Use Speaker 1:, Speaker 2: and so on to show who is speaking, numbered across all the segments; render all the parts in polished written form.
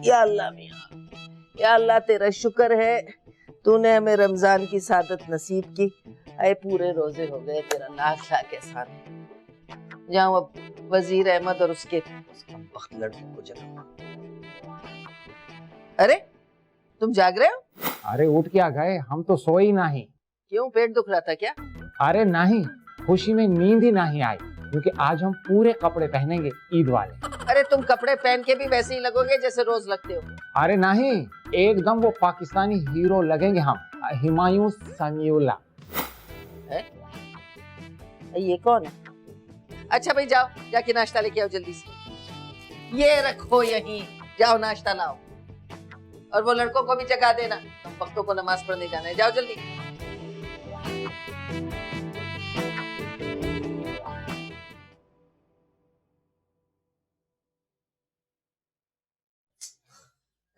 Speaker 1: या अल्लाह मियां, या अल्लाह तेरा शुक्र है तूने हमें रमजान की सादत नसीब की। अरे पूरे रोजे हो गए, तेरा लाख लाख एहसान। जाओ अब वजीर अहमद और उसका वक्त लड़कों को जगाओ। अरे तुम जाग रहे हो?
Speaker 2: अरे उठ क्या गए, हम तो सोए ही नहीं।
Speaker 1: क्यों, पेट दुख रहा था क्या?
Speaker 2: अरे नहीं, खुशी में नींद ही नहीं आई, क्योंकि आज हम पूरे कपड़े पहनेंगे ईद वाले।
Speaker 1: अरे तुम कपड़े पहन के भी वैसे ही लगोगे जैसे रोज लगते हो।
Speaker 2: अरे नहीं, एकदम वो पाकिस्तानी हीरो लगेंगे हम, हुमायूं समीउल्लाह।
Speaker 1: ये कौन है? अच्छा भाई जाओ, जाके नाश्ता लेके आओ जल्दी से। ये रखो यहीं, जाओ नाश्ता लाओ। और वो लड़कों को भी जगा देना, हम वक्तों को नमाज पढ़ने जाना है, जाओ जल्दी।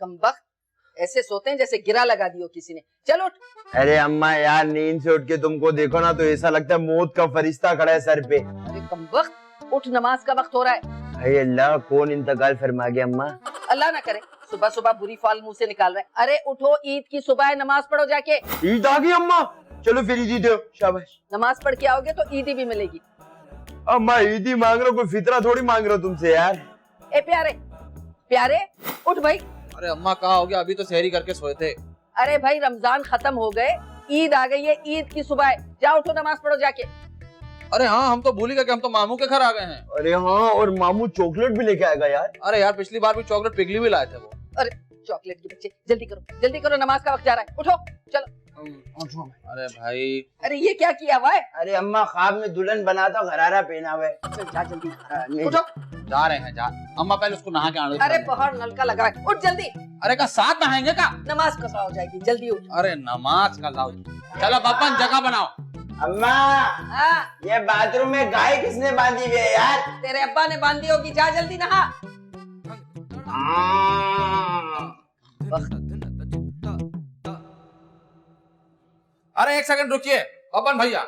Speaker 1: कमबख्त, ऐसे सोते हैं जैसे गिरा लगा दियो किसी ने। चलो उठ।
Speaker 3: अरे अम्मा यार, नींद से उठ के तुमको देखो ना तो ऐसा लगता है मौत का फरिश्ता खड़ा है सर पे।
Speaker 1: अरे कमबख्त, उठ, नमाज का वक्त हो रहा है।
Speaker 3: अरे अल्लाह, कौन इंतकाल फरमा गया अम्मा?
Speaker 1: अल्लाह ना करे, सुबह सुबह बुरी फाल मुंह से निकाल रहा है। अरे उठो, ईद की सुबह है, नमाज पढ़ो जाके।
Speaker 3: ईद आ गई अम्मा, चलो फिर ईदी दो, शाबाश।
Speaker 1: नमाज पढ़ के आओगे तो ईदी भी मिलेगी।
Speaker 3: अम्मा ईदी मांग रहा हूँ, कोई फितरा थोड़ी मांग रहा हूँ तुमसे यार।
Speaker 1: ए प्यारे प्यारे, उठ भाई।
Speaker 4: अरे अम्मा कहाँ हो गया, अभी तो सहरी करके सोए थे।
Speaker 1: अरे भाई रमजान खत्म हो गए, ईद आ गई है, ईद की सुबह है, जाओ उठो नमाज पढ़ो जाके।
Speaker 4: अरे हाँ, हम तो भूल ही गए कि हम तो मामू के घर आ गए हैं।
Speaker 3: अरे हाँ, और मामू चॉकलेट भी लेके आएगा यार।
Speaker 4: अरे यार, पिछली बार भी चॉकलेट पिघली भी लाए थे वो।
Speaker 1: अरे चॉकलेट के बच्चे, जल्दी करो, नमाज का वक्त जा रहा है, उठो चलो।
Speaker 4: अरे भाई,
Speaker 1: अरे ये क्या किया हुआ है?
Speaker 3: अरे अम्मा ख्वाब में दुल्हन बना तो घरारा पहना हुआ है।
Speaker 1: चल जा जल्दी,
Speaker 3: नहीं।
Speaker 1: उठो।
Speaker 4: जा रहे हैं, जा। अम्मा पहले उसको नहा के आने दो।
Speaker 1: अरे बाहर नलका लगा है, उठ जल्दी।
Speaker 4: अरे का साथ नहाएंगे का?
Speaker 1: नमाज कसा हो जाएगी, जल्दी उठ।
Speaker 4: अरे नमाज का लाओ। चलो बब्बन, जगह बनाओ।
Speaker 3: अम्मा,
Speaker 1: हाँ,
Speaker 3: ये बाथरूम में गाय किसने बांधी हुई है यार?
Speaker 1: तेरे अब्बा ने बांधी होगी, जा जल्दी नहा।
Speaker 4: अरे एक सेकंड रुकिए बब्बन भैया,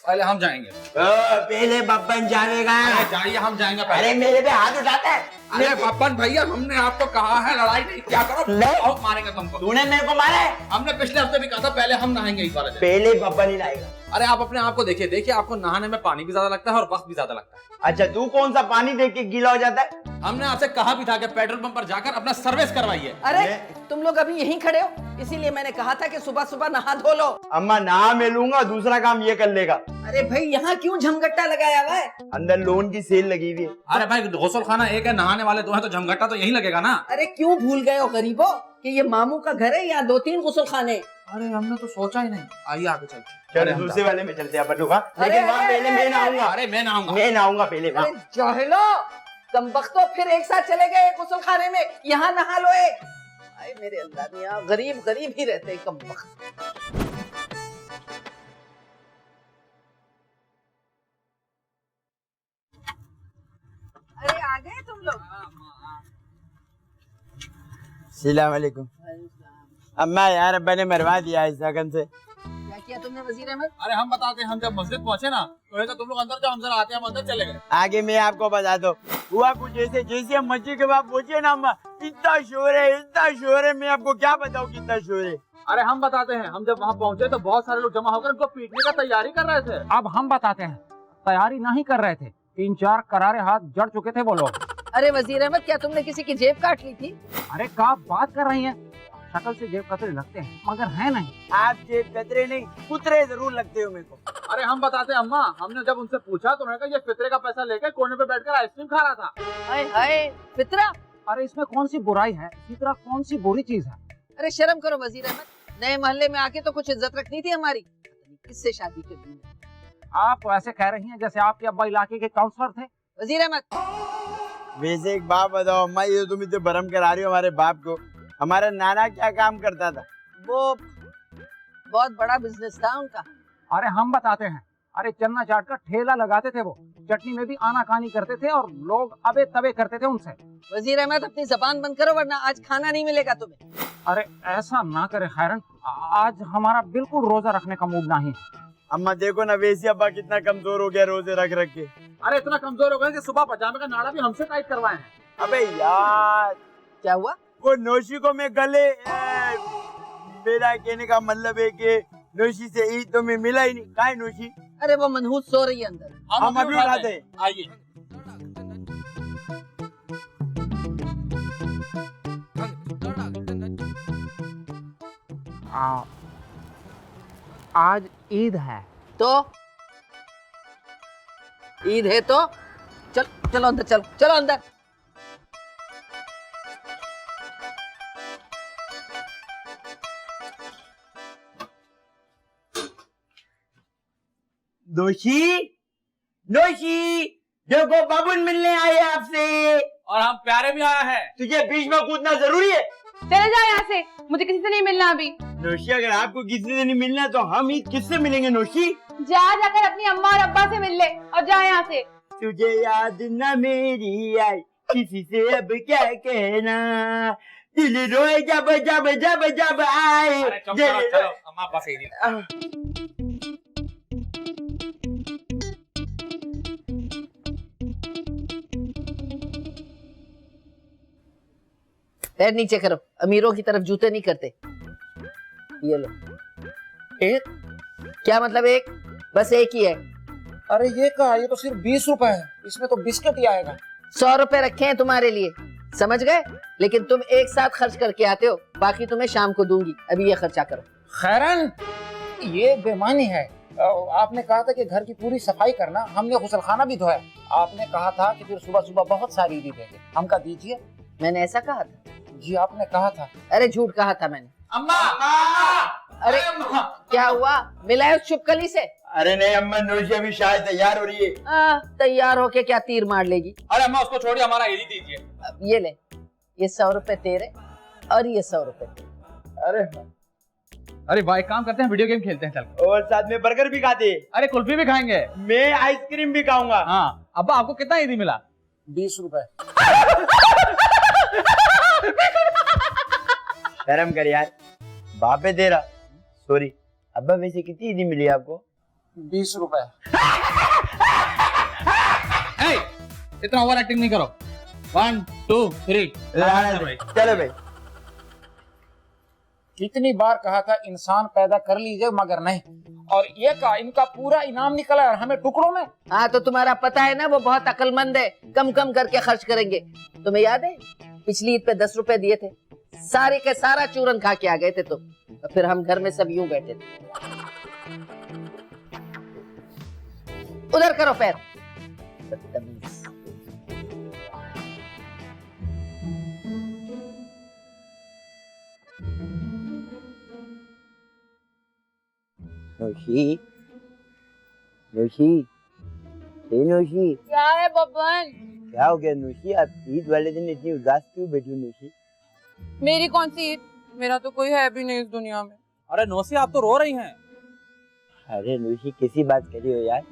Speaker 4: पहले हम जाएंगे।
Speaker 3: पहले बब्बन जाएगा।
Speaker 4: अरे जाइए, हम जाएंगे पहले।
Speaker 3: अरे मेरे पे हाथ उठाता है।
Speaker 4: अरे बब्बन भैया, हमने आपको कहा है लड़ाई नहीं क्या करो,
Speaker 3: नहीं।
Speaker 4: बहुत मारेंगे तुमको।
Speaker 3: तूने मेरे को मारा है।
Speaker 4: हमने पिछले हफ्ते भी कहा था पहले हम नहाएंगे इस वाले दिन।
Speaker 3: पहले बब्बन ही लाएगा।
Speaker 4: अरे आप अपने आप को देखिए, आपको नहाने में पानी भी ज्यादा लगता है और वक्त भी ज्यादा लगता है।
Speaker 3: अच्छा, तू कौन सा पानी देख के गीला हो जाता है?
Speaker 4: हमने आपसे कहा भी था कि पेट्रोल पंप पर जाकर अपना सर्विस करवाइए।
Speaker 1: अरे तुम लोग अभी यहीं खड़े हो, इसीलिए मैंने कहा था कि सुबह सुबह नहा धो लो।
Speaker 3: अम्मा नहा मैं लूंगा, दूसरा काम ये कर लेगा।
Speaker 1: अरे भाई यहाँ क्यों झमगट्टा लगाया हुआ है?
Speaker 3: अंदर लोन की सेल लगी हुई है।
Speaker 4: अरे भाई, गौसल खाना एक है, नहाने वाले दो हैं, तो झमघट्टा तो यही लगेगा ना।
Speaker 1: अरे क्यों भूल गए हो गरीबो कि ये मामू का घर है, यहाँ 2-3 गुसल खाने।
Speaker 4: अरे हमने तो सोचा ही नहीं। आइए आगे चलते।
Speaker 3: चलो दूसरे वाले में चलते हैं अपन लोग।
Speaker 1: अरे,
Speaker 3: लेकिन वहाँ
Speaker 1: अरे,
Speaker 3: पहले
Speaker 1: अरे,
Speaker 3: मैं
Speaker 1: अरे,
Speaker 3: नहाऊंगा।
Speaker 4: अरे मैं नहाऊंगा।
Speaker 3: मैं नहाऊंगा पहले वहाँ।
Speaker 1: अरे जाहिलो, कमबख्तो, फिर एक साथ चले गए गुसल खाने में, यहाँ नहा लो एक। अरे मेरे अल्लाह मियां, गरीब गरीब ही रहते हैं कमबख्त। अरे आ गए तुम लोग?
Speaker 3: अस्सलाम वालेकुम। अम्मा यार, अब्बा ने मरवा दिया इस लगन से।
Speaker 1: क्या किया तुमने वजीर अहमद?
Speaker 4: अरे हम बताते हैं, हम जब मस्जिद पहुंचे ना तो तुम लोग अंदर जाओ, हम जरा आते हैं, हम अंदर चले गए।
Speaker 3: आगे मैं आपको बता दो, हुआ कुछ जैसे जैसे हम मस्जिद के बाद पहुंचे ना अम्मा, इतना शोर है, मैं आपको क्या बताऊँ कितना शोर है।
Speaker 4: अरे हम बताते हैं, हम जब वहाँ पहुंचे तो बहुत सारे लोग जमा होकर उनको पीटने का तैयारी कर रहे थे।
Speaker 2: अब हम बताते हैं, तैयारी नहीं कर रहे थे, 3-4 करारे हाथ जड़ चुके थे वो लोग।
Speaker 1: अरे वजीर अहमद, क्या तुमने किसी की जेब काट ली थी?
Speaker 2: अरे क्या बात कर रही हैं? शक्ल से जेब कतरे लगते हैं मगर है नहीं।
Speaker 3: आप जेब कतरे नहीं, कुतरे जरूर लगते हो मेरे को।
Speaker 4: अरे हम बताते हैं अम्मा, हमने जब उनसे पूछा तो उन्होंने कहा ये फितरे का पैसा लेकर कोने पे बैठकर आइसक्रीम खा रहा था।
Speaker 1: हाय हाय, फितरा।
Speaker 2: अरे इसमें कौन सी बुराई है, फितरा कौन सी बुरी चीज है?
Speaker 1: अरे शर्म करो वजीर अहमद, नए मोहल्ले में आके तो कुछ इज्जत रखनी थी हमारी। किससे शादी करनी है?
Speaker 2: आप ऐसे कह रही हैं जैसे आपके अब्बा इलाके के काउंसलर थे।
Speaker 1: वजीर अहमद,
Speaker 3: वैसे एक बात बताओ अम्मा, ये तुम इतने भरम करा रही हो हमारे बाप को। हमारा नाना क्या काम करता था?
Speaker 1: वो बहुत बड़ा बिजनेस था उनका।
Speaker 2: अरे हम बताते हैं, अरे चन्ना चाट का ठेला लगाते थे वो, चटनी में भी आनाकानी करते थे और लोग अबे तबे करते थे उनसे।
Speaker 1: वजीर अहमद अपनी जबान बंद करो वरना आज खाना नहीं मिलेगा तुम्हें।
Speaker 2: अरे ऐसा ना करे खैरन, आज हमारा बिल्कुल रोजा रखने का मूड नहीं है।
Speaker 3: अम्मा देखो ना, वैसे अब्बा कितना कमजोर हो गया रोजे रख रख के।
Speaker 4: अरे इतना कमजोर हो गए कि सुबह पजामे का नाड़ा भी हमसे टाइट करवाए हैं।
Speaker 3: अबे यार,
Speaker 1: क्या हुआ?
Speaker 3: देखो नौशी को मैं गले मेरा कहने का मतलब है कि नौशी से ईद तो मैं मिला ही नहीं। कहाँ है नौशी?
Speaker 1: अरे वो मनहूस सो रही है अंदर।
Speaker 3: हम अभी उठाते हैं।
Speaker 4: आइए।
Speaker 2: आज ईद है।
Speaker 1: तो ईद है तो चल, चलो अंदर, चलो चलो अंदर।
Speaker 3: नौशी, नौशी, देखो बाबुल मिलने आए आपसे।
Speaker 4: और हम प्यारे भी आया है।
Speaker 3: तुझे बीच में कूदना जरूरी है?
Speaker 5: चले जाओ यहाँ से, मुझे किसी से नहीं मिलना अभी।
Speaker 3: नौशी अगर आपको किसी से नहीं मिलना तो हम ईद किससे मिलेंगे नौशी?
Speaker 5: जाकर अपनी अम्मा और अब्बा से मिल ले और जा यहाँ से।
Speaker 3: तुझे याद न मेरी आई, किसी से अब क्या कहना, दिल रोए जब जब जब जब आए।
Speaker 4: अरे चुप करो, चलो अम्मा अब्बा से ही
Speaker 1: पैर नीचे करो, अमीरों की तरफ जूते नहीं करते। ये लो।
Speaker 2: एक?
Speaker 1: क्या मतलब एक? बस एक ही है।
Speaker 2: अरे ये कहा, ये तो सिर्फ 20 रुपए है, इसमें तो बिस्किट ही आएगा।
Speaker 1: 100 रुपए रखे हैं तुम्हारे लिए, समझ गए? लेकिन तुम एक साथ खर्च करके आते हो, बाकी तुम्हें शाम को दूंगी। अभी ये खर्चा करो।
Speaker 2: खैरन, ये बेमानी है। आपने कहा था कि घर की पूरी सफाई करना, हमने गुसलखाना भी धोया। आपने कहा था कि फिर सुबह सुबह बहुत सारी ईदी देंगे, हमका दीजिए।
Speaker 1: मैंने ऐसा कहा था?
Speaker 2: जी आपने कहा था।
Speaker 1: अरे झूठ कहा था मैंने।
Speaker 4: अम्मा।
Speaker 1: अरे क्या हुआ? मिला है उस चुपकली से?
Speaker 3: अरे नहीं अम्मा, नौशी अभी शायद तैयार हो रही है।
Speaker 1: तैयार होके क्या तीर मार लेगी?
Speaker 4: अरे अम्मा उसको छोड़िए, हमारा ईदी दीजिए।
Speaker 1: ये ले, ये 100 रुपए तेरे और ये 100 रुपए तेरे।
Speaker 4: अरे भाई काम करते हैं, वीडियो गेम खेलते हैं चल।
Speaker 3: और साथ में बर्गर भी खाते हैं।
Speaker 4: अरे कुल्फी भी खाएंगे।
Speaker 3: मैं आइसक्रीम भी खाऊंगा।
Speaker 4: हाँ अब्बा, आपको कितना ईदी मिला?
Speaker 2: 20 रुपए।
Speaker 3: शर्म कर यार, बाप है तेरा। सॉरी अब्बा, वैसे कितनी ईदी मिली आपको?
Speaker 2: 20 रुपए।
Speaker 4: इतना ओवर एक्टिंग नहीं करो। 1 2 3
Speaker 3: चलो भाई।
Speaker 2: कितनी बार कहा था इंसान पैदा कर लीजिए, मगर नहीं। और ये कहा इनका पूरा इनाम निकला और हमें टुकड़ों में।
Speaker 1: हाँ तो तुम्हारा पता है ना, वो बहुत अक्लमंद है, कम कम करके खर्च करेंगे। तुम्हें याद है पिछली ईद पे 10 रुपए दिए थे, सारे के सारा चूरन खा के आ गए थे तुम। तो फिर हम घर में सब यूं बैठे थे। उधर करो पैर। बदतमीज।
Speaker 3: नौशी, नौशी, हे नौशी,
Speaker 5: क्या है बब्बन?
Speaker 3: क्या हो गया नौशी? आप ईद वाले दिन इतनी उदास क्यों बैठी हो नौशी?
Speaker 5: मेरी कौन सी ईद? मेरा तो कोई है भी नहीं इस दुनिया में।
Speaker 4: अरे नौसी, आप तो रो रही हैं।
Speaker 3: अरे नौशी, कैसी बात कर रही हो यार?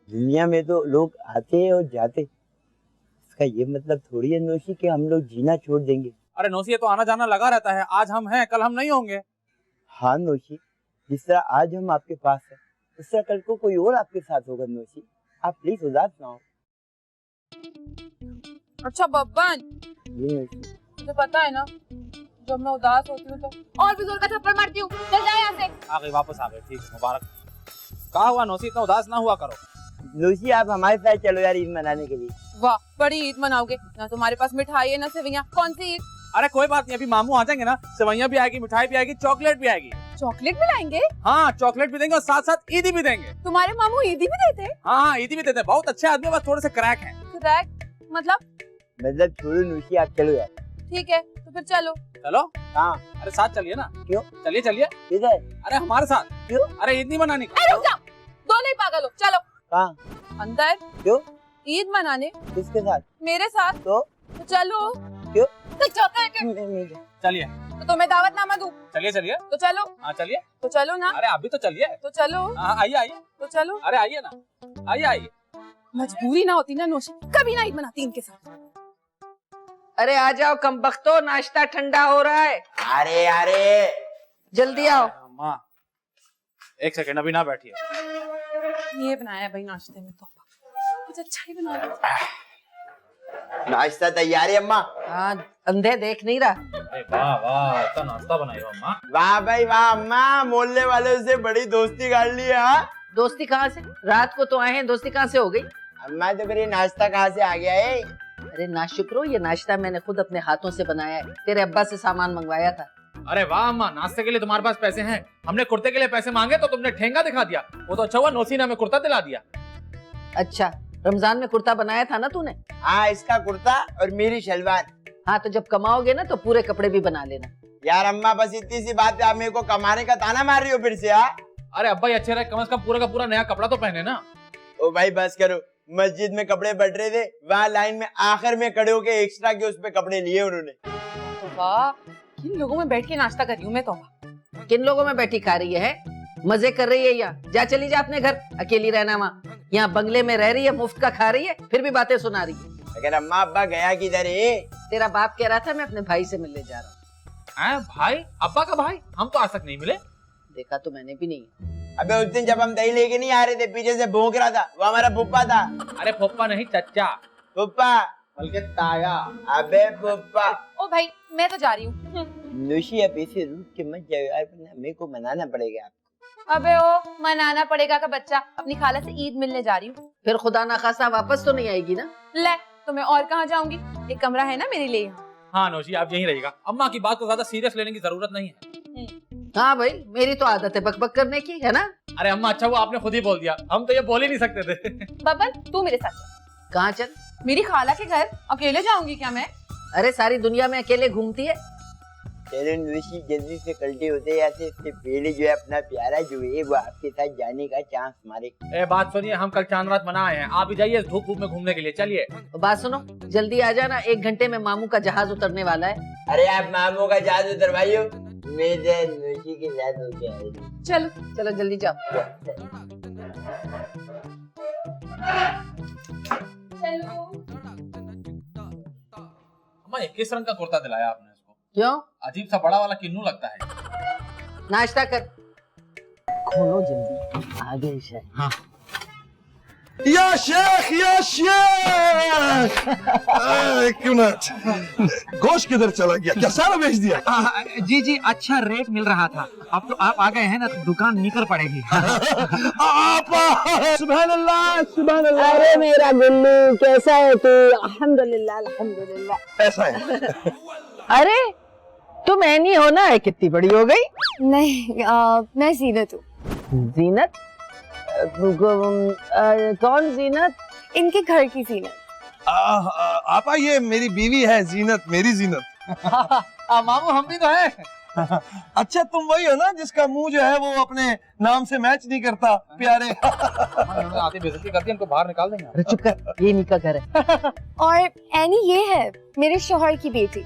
Speaker 3: दुनिया में तो लोग आते हैं और जाते, इसका ये मतलब थोड़ी है नौशी कि हम लोग जीना छोड़ देंगे।
Speaker 4: अरे नौसी, ये तो आना जाना लगा रहता है, आज हम हैं कल हम नहीं होंगे।
Speaker 3: हाँ नौशी, जिस तरह आज हम आपके पास हैं, उस तरह कल को कोई और आपके साथ होगा नौशी। आप प्लीज उदास ना हो।
Speaker 5: अच्छा बब्बन,
Speaker 3: ये नौशी,
Speaker 5: तुझे पता है ना, जब मैं उदास होती हूँ तो और भी जोर का थप्पड़ मारती हूँ। चल जा यहाँ से।
Speaker 4: आ गई, वापस आ गई, ठीक है, मुबारक। कहा हुआ नौसी, इतना उदास ना हुआ करो।
Speaker 3: नौशी आप हमारे साथ चलो यार ईद मनाने के लिए।
Speaker 5: वाह, बड़ी ईद मनाओगे ना? तुम्हारे पास मिठाई है ना सेवइयाँ। कौन सी ईद?
Speaker 4: अरे कोई बात नहीं, अभी मामू आ जाएंगे ना, सेवइयां भी आएगी, मिठाई भी आएगी, चॉकलेट भी आएगी।
Speaker 5: चॉकलेट भी लाएंगे?
Speaker 4: हाँ चॉकलेट भी देंगे और साथ साथ ईदी भी देंगे।
Speaker 5: तुम्हारे मामू ईदी भी देते?
Speaker 4: हाँ ईदी भी देते हैं, बहुत अच्छे आदमी, बस थोड़े से क्रैक हैं।
Speaker 5: क्रैक मतलब
Speaker 3: छोड़ो नौशी, आप चलो यार।
Speaker 5: ठीक है तो फिर चलो।
Speaker 4: चलो।
Speaker 3: हाँ।
Speaker 4: अरे साथ चलिए ना।
Speaker 3: क्यों?
Speaker 4: चलिए चलिए।
Speaker 3: किधर?
Speaker 4: अरे हमारे साथ।
Speaker 3: क्यों?
Speaker 4: अरे ईद नहीं मनानी।
Speaker 5: रुक जाओ, दोनों ही पागल हो। चलो।
Speaker 3: कहाँ?
Speaker 5: अंदर।
Speaker 3: क्यों?
Speaker 5: ईद मनाने।
Speaker 3: किसके साथ?
Speaker 5: मेरे साथ।
Speaker 3: तो
Speaker 5: चलो।
Speaker 3: क्यों?
Speaker 5: तो चाहता है कि
Speaker 4: चलिए।
Speaker 5: तो तुम्हें दावतनामा दूं?
Speaker 4: चलिए चलिए।
Speaker 5: तो चलो।
Speaker 4: हाँ चलिए।
Speaker 5: तो चलो ना।
Speaker 4: अरे अभी तो चलिए।
Speaker 5: तो चलो।
Speaker 4: हाँ आइए आइए।
Speaker 5: तो चलो।
Speaker 4: अरे आइए ना, आइए आइए।
Speaker 5: मजबूरी ना होती ना नौशी, कभी ना ईद मनाती इनके साथ।
Speaker 1: अरे आ जाओ कमबख्तो, नाश्ता ठंडा हो रहा है।
Speaker 3: अरे अरे
Speaker 1: जल्दी आओ।
Speaker 4: माँ एक सेकंड, अभी ना बैठिए।
Speaker 5: ये बनाया भाई नाश्ते में, तो कुछ अच्छा ही बना लो।
Speaker 3: नाश्ता तैयार है अम्मा।
Speaker 1: हाँ, अंधे देख नहीं रहा।
Speaker 4: अरे वाह वाह, इतना नाश्ता बनाई हो अम्मा।
Speaker 3: वाह भाई वाह अम्मा, मोहल्ले वालों से बड़ी दोस्ती कर ली है। हाँ?
Speaker 1: दोस्ती कहाँ से? रात को तो आए हैं, दोस्ती कहाँ से हो गई?
Speaker 3: अम्मा तो फिर ये नाश्ता कहाँ से आ गया है?
Speaker 1: अरे नाशुक्रो, ये नाश्ता मैंने खुद अपने हाथों से बनाया है। तेरे अब्बा से सामान मंगवाया था।
Speaker 4: अरे वाह अम्मा, नाश्ते के लिए तुम्हारे पास पैसे हैं। हमने कुर्ते के लिए पैसे मांगे तो तुमने ठेंगा दिखा दिया। वो तो अच्छा हुआ नौसी ने हमें कुर्ता दिला दिया।
Speaker 1: अच्छा, रमजान में कुर्ता बनाया था ना तूने?
Speaker 3: हाँ, इसका कुर्ता और मेरी शलवार।
Speaker 1: हाँ, तो जब कमाओगे ना तो पूरे कपड़े भी बना लेना।
Speaker 3: यार अम्मा, बस इतनी सी बात है, आप मेरे को कमाने का ताना मार रही हो फिर से? हाँ,
Speaker 4: अरे अब्बा ये अच्छे रहे, कम से कम पूरा का पूरा नया कपड़ा तो पहने ना।
Speaker 3: ओ भाई बस करो। मस्जिद में कपड़े बट रहे थे, वहाँ लाइन में आखिर में खड़े होके एक्स्ट्रा के उस पे कपड़े लिए उन्होंने।
Speaker 5: तो वाह, किन लोगों में बैठ के नाश्ता कर रही हूँ मैं तो।
Speaker 1: किन लोगों में बैठी खा रही है? मजे कर रही है यहाँ? जा चली जा अपने घर, अकेली रहना वहाँ। यहाँ बंगले में रह रही है, मुफ्त का खा रही है, फिर भी बातें सुना रही है।
Speaker 3: अगर अम्मा अब्बा गया किधर है?
Speaker 1: तेरा बाप कह रहा था मैं अपने भाई से मिलने जा रहा हूँ।
Speaker 4: भाई? अब्बा का भाई? हम तो आज तक नहीं मिले।
Speaker 1: देखा तो मैंने भी नहीं।
Speaker 3: अबे उस दिन जब हम दही लेके नहीं आ रहे थे, पीछे से भौंक रहा था, वो हमारा फुप्पा था।
Speaker 4: अरे फुप्पा नहीं, चच्चा।
Speaker 3: फुप्पा
Speaker 4: बल्कि ताया।
Speaker 3: अबे फुप्पा।
Speaker 5: ओ भाई, मैं तो जा रही हूँ।
Speaker 3: नूशी आप ऐसे रूठ के मत जाओ यार, वरना मेरे को मनाना पड़ेगा आपको।
Speaker 5: अबे ओ, मनाना पड़ेगा का बच्चा, अपनी खाला से ईद मिलने जा रही हूँ।
Speaker 1: फिर खुदा ना खासा वापस तो नहीं आएगी ना?
Speaker 5: ले, तो मैं और कहाँ जाऊंगी? एक कमरा है ना मेरे लिए यहाँ।
Speaker 4: हाँ नौशी, आप यहीं रहिएगा। अम्मा की बात को ज्यादा सीरियस लेने की जरूरत नहीं है।
Speaker 1: हाँ भाई, मेरी तो आदत है बकबक करने की, है ना?
Speaker 4: अरे अम्मा, अच्छा वो आपने खुद ही बोल दिया, हम तो ये बोल ही नहीं सकते थे।
Speaker 5: बबन, तू मेरे साथ चल।
Speaker 1: कहाँ चल?
Speaker 5: मेरी खाला के घर अकेले जाऊंगी क्या मैं?
Speaker 1: अरे सारी दुनिया में अकेले घूमती है।
Speaker 3: चलो नूशी, जल्दी से कल्टी होते जाते, इससे पहले जो है अपना प्यारा जो है वो आपके साथ जाने का चांस मारे।
Speaker 4: ए बात सुनिए, हम कल चांद रात मना आए हैं, आप भी जाइए धूप धूप में घूमने के लिए। चलिए।
Speaker 1: बात सुनो, जल्दी आ जाना, 1 घंटे में मामू का जहाज उतरने वाला है।
Speaker 3: अरे आप मामू का जहाज उतरवाइयो, मेरे नूशी के साथ हो गया।
Speaker 5: चलो
Speaker 1: चलो जल्दी जाओ।
Speaker 5: चलो।
Speaker 4: अम्मा, ये किस रंग का कुर्ता दिलाया आपने इसको?
Speaker 1: क्यों?
Speaker 4: अजीब सा बड़ा वाला किन्नू लगता है।
Speaker 1: नाश्ता कर। खोलो जल्दी, आ गई शायद।
Speaker 4: हाँ।
Speaker 6: या शेख या शेख एक मिनट, गोश्त किधर चला गया? क्या सारा बेच दिया?
Speaker 2: जी जी, अच्छा रेट मिल रहा था। अब तो आप आ गए हैं ना, तो दुकान निकल पड़ेगी।
Speaker 6: आपा सुभान अल्लाह सुभान अल्लाह।
Speaker 1: अरे मेरा गुल्लू, कैसा है तू? अल्हम्दुलिल्लाह अल्हम्दुलिल्लाह।
Speaker 6: ऐसा है।
Speaker 1: अरे तुम ऐनी हो ना? कितनी बड़ी हो गई।
Speaker 5: नहीं, मैं जीनत हूँ।
Speaker 1: जीनत? कौन जीनत?
Speaker 5: इनके घर की जीनत।
Speaker 6: आपा ये मेरी बीवी है जीनत, मेरी जीनत।
Speaker 4: मामू हम भी तो हैं।
Speaker 6: अच्छा तुम वही हो ना जिसका मुंह जो है वो अपने नाम से मैच नहीं करता? प्यारे।
Speaker 4: आते बेइज्जती करती है, इनको बाहर निकाल देंगे।
Speaker 1: अरे चुप कर, ये इनका घर है।
Speaker 5: और एनी ये है मेरे शौहर की बेटी।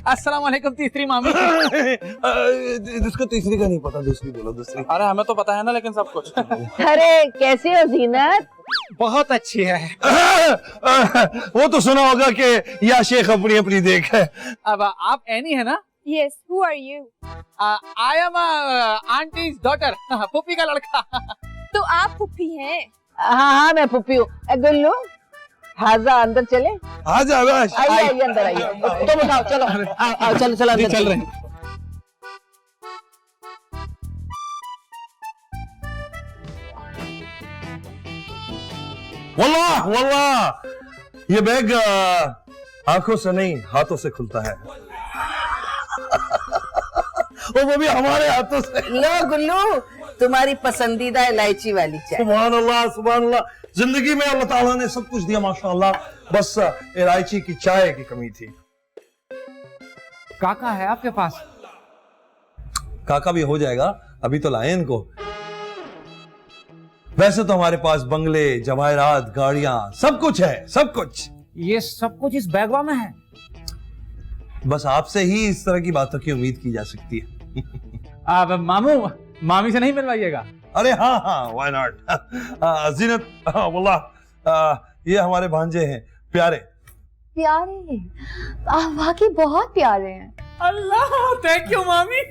Speaker 4: अस्सलाम वालेकुम तीसरी मामी।
Speaker 6: इसको तीसरी का नहीं पता, दूसरी बोलो दूसरी।
Speaker 4: अरे हमें तो पता है ना, लेकिन सब कुछ।
Speaker 1: अरे कैसे हो जीनत?
Speaker 2: बहुत अच्छी है।
Speaker 6: वो तो सुना होगा कि या शेख अपनी अपनी देख है।
Speaker 4: अब आप एनी है ना?
Speaker 5: Yes, who are you?
Speaker 4: I am aunties daughter, puppy का लड़का।
Speaker 5: तो आप पुप्पी हैं?
Speaker 1: हाँ हाँ, मैं पुप्पी हूँ। गुल्लू, हाजा अंदर चले।
Speaker 6: आजा आवाज।
Speaker 1: आइए आइए अंदर आइए। तुम उठाओ, चलो आओ आओ, चलो चलो अंदर
Speaker 6: चल रहे हैं। वल्लाह वल्लाह ये बैग आंखों से नहीं हाथों से खुलता है। और वो भी हमारे हाथों से।
Speaker 1: लो गुल्लू, तुम्हारी पसंदीदा इलायची वाली चाय।
Speaker 6: सुभान अल्लाह सुभान अल्लाह। जिंदगी में अल्लाह ताला ने सब कुछ दिया माशाअल्लाह, बस इलायची की चाय की कमी थी।
Speaker 2: काका है आपके पास?
Speaker 6: काका भी हो जाएगा, अभी तो लाए इनको। वैसे तो हमारे पास बंगले, जवाहरात, गाड़ियां, सब कुछ है, सब कुछ।
Speaker 2: ये सब कुछ इस बैगवा में है?
Speaker 6: बस आपसे ही इस तरह की बातों की उम्मीद की जा सकती है।
Speaker 4: अब मामू, मामी से नहीं मिलवाइएगा।
Speaker 6: अरे हाँ हाँ, व्हाई नॉट। जीनत, वल्लाह ये हमारे भांजे हैं, प्यारे।
Speaker 5: प्यारे? आप वाकई बहुत प्यारे हैं।
Speaker 4: अल्लाह, थैंक यू मामी।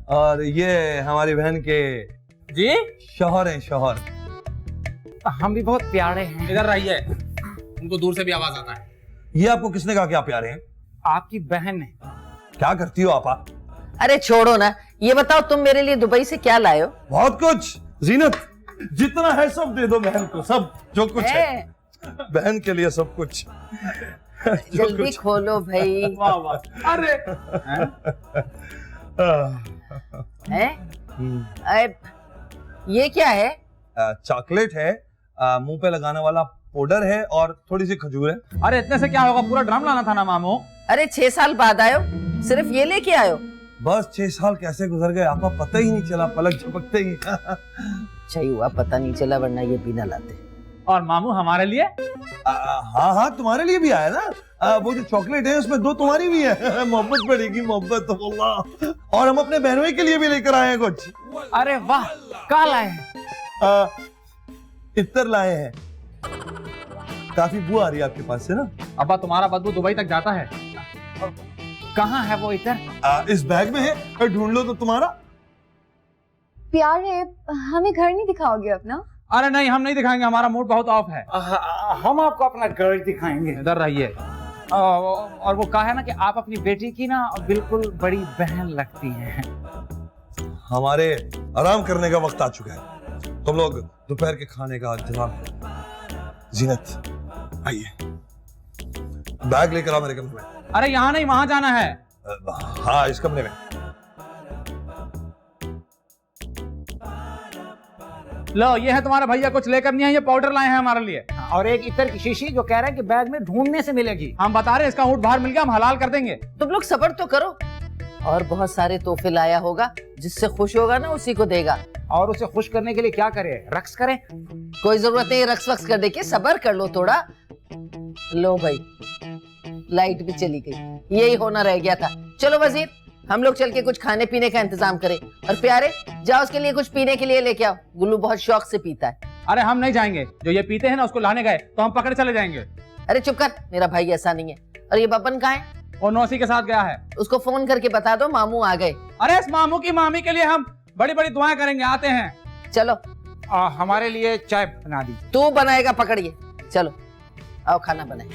Speaker 6: और ये हमारी बहन के
Speaker 4: जी
Speaker 6: शौहर हैं, शौहर।
Speaker 2: हम भी बहुत प्यारे हैं।
Speaker 4: इधर रहिए, उनको दूर से भी आवाज आता है।
Speaker 6: ये आपको किसने कहा कि आप प्यारे हैं?
Speaker 2: आपकी बहन ने।
Speaker 6: क्या करती हो आप?
Speaker 1: अरे छोड़ो ना, ये बताओ तुम मेरे लिए दुबई से क्या लाए हो?
Speaker 6: बहुत कुछ जीनत, जितना है सब दे दो बहन को, सब जो कुछ है बहन के लिए सब कुछ।
Speaker 1: जल्दी खोलो भाई।
Speaker 2: वाह वाह। अरे
Speaker 1: हैं? अरे ये क्या है?
Speaker 6: चॉकलेट है, मुंह पे लगाने वाला पाउडर है और थोड़ी सी खजूर है।
Speaker 4: अरे इतने से क्या होगा, पूरा ड्रम लाना था ना मामू।
Speaker 1: अरे 6 साल बाद आयो, सिर्फ ये लेके आयो?
Speaker 6: बस 6 साल कैसे गुजर गए आपा पता ही नहीं चला, पलक झपकते ही।
Speaker 1: अच्छा ही हुआ पता नहीं चला, वरना ये भी ना लाते।
Speaker 4: और मामू हमारे लिए?
Speaker 6: हाँ हाँ तुम्हारे लिए भी आया ना, वो जो चॉकलेट है उसमें 2 तुम्हारी भी है। मोहब्बत बढ़ेगी, मोहब्बत तो अल्लाह। और हम अपने बहनों के लिए भी लेकर आए हैं कुछ।
Speaker 2: अरे वाह, कहाँ लाए हैं?
Speaker 6: इत्तर लाए हैं। काफी बू आ रही है आपके पास से ना?
Speaker 4: अब्बा तुम्हारा बदबू दुबई तक जाता है।
Speaker 2: कहाँ है वो इधर?
Speaker 6: इस बैग में है, ढूंढ लो तो तुम्हारा।
Speaker 5: प्यारे, हमें घर नहीं दिखाओगे अपना?
Speaker 4: अरे नहीं, हम नहीं दिखाएंगे, हमारा मूड बहुत ऑफ है।
Speaker 2: हम आपको अपना घर दिखाएंगे।
Speaker 4: इधर रहिए।
Speaker 2: और वो कहा है ना कि आप अपनी बेटी की ना बिल्कुल बड़ी बहन लगती हैं।
Speaker 6: हमारे आराम करने का वक्त आ चुका है, तुम लोग दोपहर के खाने का इंतजाम करो। जीनत आइए, बैग लेकर आओ मेरे कमरे में।
Speaker 4: अरे यहाँ नहीं, वहां जाना है।
Speaker 6: हाँ इस कमरे में।
Speaker 4: लो ये है तुम्हारा भैया, कुछ लेकर नहीं है, ये पाउडर लाए हैं हमारे लिए।
Speaker 2: और एक इतर की शीशी जो कह रहा है कि बैग में ढूंढने से मिलेगी।
Speaker 4: हम बता रहे हैं इसका ऊँट बाहर मिल गया, हम हलाल कर देंगे।
Speaker 1: तुम लोग सब्र तो करो, और बहुत सारे तोहफे लाया होगा, जिससे खुश होगा ना उसी को देगा।
Speaker 2: और उसे खुश करने के लिए क्या करें? रक्स करें?
Speaker 1: कोई जरूरत नहीं रक्स वक्स करने की, सब्र कर लो थोड़ा। लो भाई, लाइट भी चली गई, यही होना रह गया था। चलो वजीर, हम लोग चल के कुछ खाने पीने का इंतजाम करें। और प्यारे, जाओ उसके लिए कुछ पीने के लिए लेके आओ, गुल्लू बहुत शौक से पीता है।
Speaker 4: अरे हम नहीं जाएंगे, जो ये पीते हैं ना उसको लाने गए तो हम पकड़ चले जाएंगे।
Speaker 1: अरे चुप कर, मेरा भाई ऐसा नहीं है। और ये बबन कहाँ है?
Speaker 4: और नौसी के साथ गया है।
Speaker 1: उसको फोन करके बता दो मामू आ गए।
Speaker 4: अरे इस मामू की मामी के लिए हम बड़ी बड़ी दुआएं करेंगे, आते हैं।
Speaker 1: चलो
Speaker 2: हमारे लिए चाय बना दीजिए।
Speaker 1: तू बनाएगा, पकड़िए। चलो आओ खाना बनाए।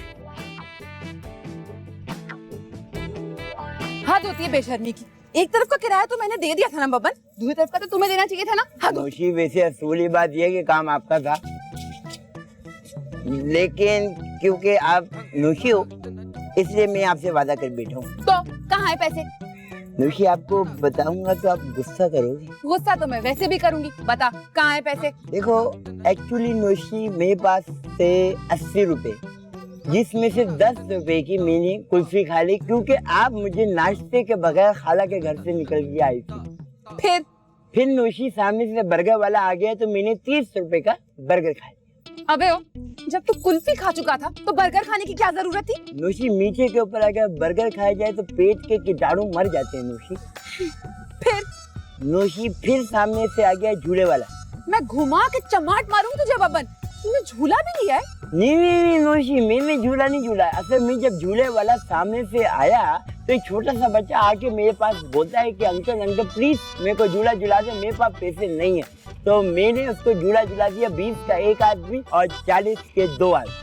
Speaker 5: हद होती है बेशर्मी की। एक तरफ का किराया तो मैंने दे दिया था ना बबन, दूसरी तरफ का तो तुम्हें देना चाहिए था ना। हद होती
Speaker 3: नौशी, वैसे असली बात यह है कि काम आपका था, लेकिन क्योंकि आप नौशी हो इसलिए मैं आपसे वादा कर बैठा हूँ।
Speaker 5: तो कहाँ है पैसे?
Speaker 3: नौशी, आपको बताऊंगा तो आप गुस्सा करोगे।
Speaker 5: गुस्सा तो मैं वैसे भी करूंगी, बता कहाँ है पैसे?
Speaker 3: देखो एक्चुअली नौशी, मेरे पास थे 80 रुपए, जिसमें से 10 रुपए की मैंने कुल्फी खा ली, क्योंकि आप मुझे नाश्ते के बगैर खाला के घर से निकल के आई थी। फिर नौशी सामने से बर्गर वाला आ गया तो मैंने 30 रुपए का बर्गर खाया।
Speaker 5: अबे ओ, जब तू कुल्फी खा चुका था तो बर्गर खाने की क्या जरूरत थी?
Speaker 3: नौशी, मीठे के ऊपर अगर बर्गर खाया जाए तो पेट के कीटाणु मर जाते हैं नौशी। फिर सामने से आ गया झूले वाला।
Speaker 5: मैं घुमा के चमाट मारूंगी तुझे बबन। तूने झूला भी लिया है?
Speaker 3: नहीं नौशी, मैंने झूला नहीं झूला। असल में जब झूले वाला सामने से आया तो एक छोटा सा बच्चा आके मेरे पास बोलता है कि अंकल प्लीज मेरे को झूला झूला दे, मेरे पास पैसे नहीं है। तो मैंने उसको झूला झूला दिया, 20 का एक आदमी और 40 के 2 आदमी।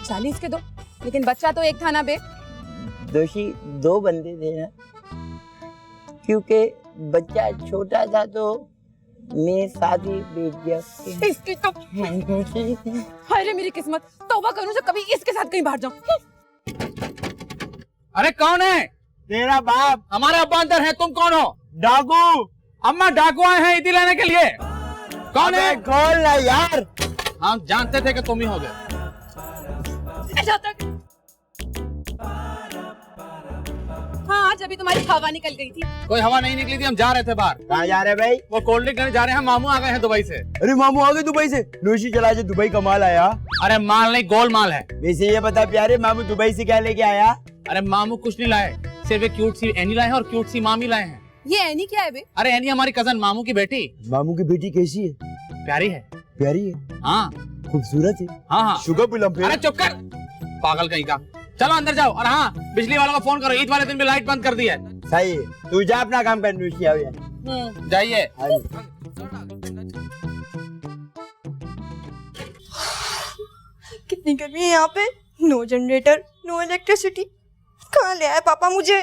Speaker 5: 40 के 2? लेकिन बच्चा तो एक था ना बे।
Speaker 3: दोषी 2 बंदे थे ना, क्योंकि बच्चा छोटा था तो मैं साथ ही बैठ गया।
Speaker 5: इसकी तो हाय रे मेरी किस्मत, तौबा करूं जो कभी इसके साथ कहीं बाहर जाऊं।
Speaker 4: अरे कौन है?
Speaker 3: तेरा बाप।
Speaker 4: हमारे अब्बा अंदर है, तुम कौन हो?
Speaker 3: डाकू।
Speaker 4: अम्मा डाकू आए हैं ईदी लेने के लिए। कौन है?
Speaker 3: खोल ना यार।
Speaker 4: हम जानते थे कि तुम ही होगे।
Speaker 5: हाँ, आज अभी तुम्हारी हवा निकल गई थी।
Speaker 4: कोई हवा नहीं निकली थी, हम जा रहे थे बाहर।
Speaker 3: कहाँ जा रहे हैं भाई?
Speaker 4: वो कोल्ड ड्रिंक लेने जा रहे हैं, मामू आ गए हैं दुबई से।
Speaker 3: अरे मामू आ गए दुबई से? नौशी चला जो दुबई का माल आया।
Speaker 4: अरे माल नहीं, गोल माल है।
Speaker 3: वैसे ये बता प्यारे, मामू दुबई से क्या लेके आया?
Speaker 4: अरे मामू कुछ नहीं लाए, सिर्फ एक क्यूट सी एनी लाए हैं और क्यूट सी मामी लाए हैं।
Speaker 5: ये एनी क्या है बे?
Speaker 4: अरे एनी हमारी कजन मामू की बेटी।
Speaker 3: मामू की बेटी कैसी है?
Speaker 4: प्यारी है।
Speaker 3: प्यारी है?
Speaker 4: हाँ
Speaker 3: खूबसूरत है?
Speaker 4: हाँ हाँ।
Speaker 3: शुगर पिलम पे।
Speaker 4: अरे चुप कर, पागल कहीं का। चलो अंदर जाओ, और हाँ बिजली वालों को फोन करो, ईद वाले दिन भी लाइट बंद कर दी है।
Speaker 3: सही है, तू जा अपना काम कर। नौशी आओ यार।
Speaker 4: जाइए।
Speaker 5: कितनी गर्मी है यहाँ पे,
Speaker 7: नो जनरेटर, नो इलेक्ट्रिसिटी। कहाँ ले आए पापा मुझे?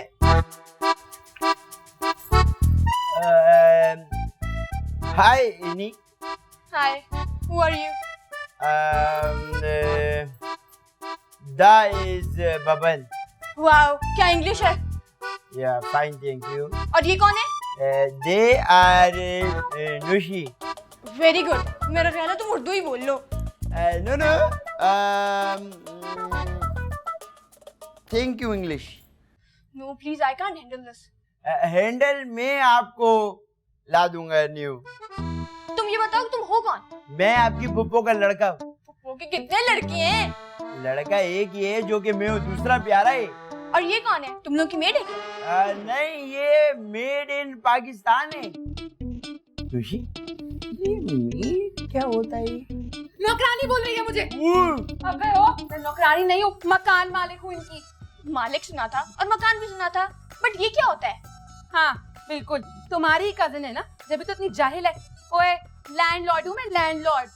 Speaker 3: Hi Ini.
Speaker 7: Hi, who are you?
Speaker 3: That is Baban.
Speaker 7: Wow, क्या इंग्लिश है?
Speaker 3: या फाइन, थैंक यू।
Speaker 7: और ये कौन है?
Speaker 3: They are Nushi.
Speaker 7: Very good, मेरा ख्याल है तुम उर्दू ही बोल लो।
Speaker 3: No no, thank you English.
Speaker 7: No please, I can't handle this.
Speaker 3: Handle मैं आपको ला दूंगा न्यू।
Speaker 7: तुम ये बताओ कि तुम हो कौन?
Speaker 3: मैं आपकी पुप्पो का लड़का हूँ।
Speaker 7: पुप्पो के कितने लड़के हैं?
Speaker 3: लड़का एक ही है जो कि मैं हूँ, दूसरा प्यारा है।
Speaker 7: और ये कौन है? तुम लोग की मेड है क्या?
Speaker 3: नहीं, ये मेड इन पाकिस्तान है। खुशी, ये मेड क्या होता है?
Speaker 5: नौकरानी बोल रही है मुझे। अबे ओ, मैं नौकरानी नहीं हूँ, मकान मालिक हूँ इनकी।
Speaker 7: मालिक सुना था और मकान भी सुना था, बट ये क्या होता है?
Speaker 5: हाँ बिल्कुल, तुम्हारी ही कजन है ना, जब भी तो इतनी जाहिल है। ओए, लैंडलॉर्ड हूँ मैं, लैंडलॉर्ड।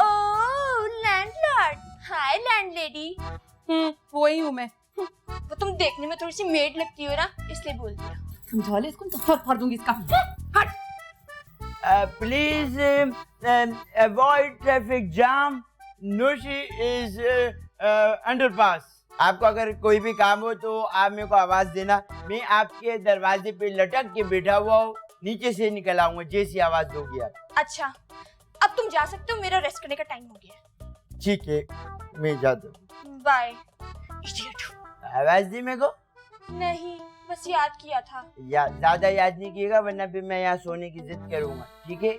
Speaker 7: ओह, लैंडलॉर्ड। हाय लैंडलेडी।
Speaker 5: वही हूँ मैं।
Speaker 7: वो तुम देखने में थोड़ी सी मेड लगती हो ना, इसलिए बोल दिया।
Speaker 5: समझा ले इसको, तो फर फर दूंगी इसका। हट।
Speaker 3: Please avoid traffic jam. Nushi is underpass. आपको अगर कोई भी काम हो तो आप मेरे को आवाज देना। मैं आपके दरवाजे पे लटक के बैठा हुआ हूँ, नीचे से निकल आऊंगा जैसी आवाज होगी आप।
Speaker 7: अच्छा, अब तुम जा सकते हो, मेरा रेस्ट करने का टाइम हो गया।
Speaker 3: ठीक है, मैं जाता हूँ।
Speaker 7: बाय।
Speaker 3: आवाज दी मेरे को?
Speaker 7: नहीं, बस याद किया था।
Speaker 3: या ज्यादा याद नहीं किएगा, वरना फिर मैं यहाँ सोने की जिद करूंगा, ठीक है?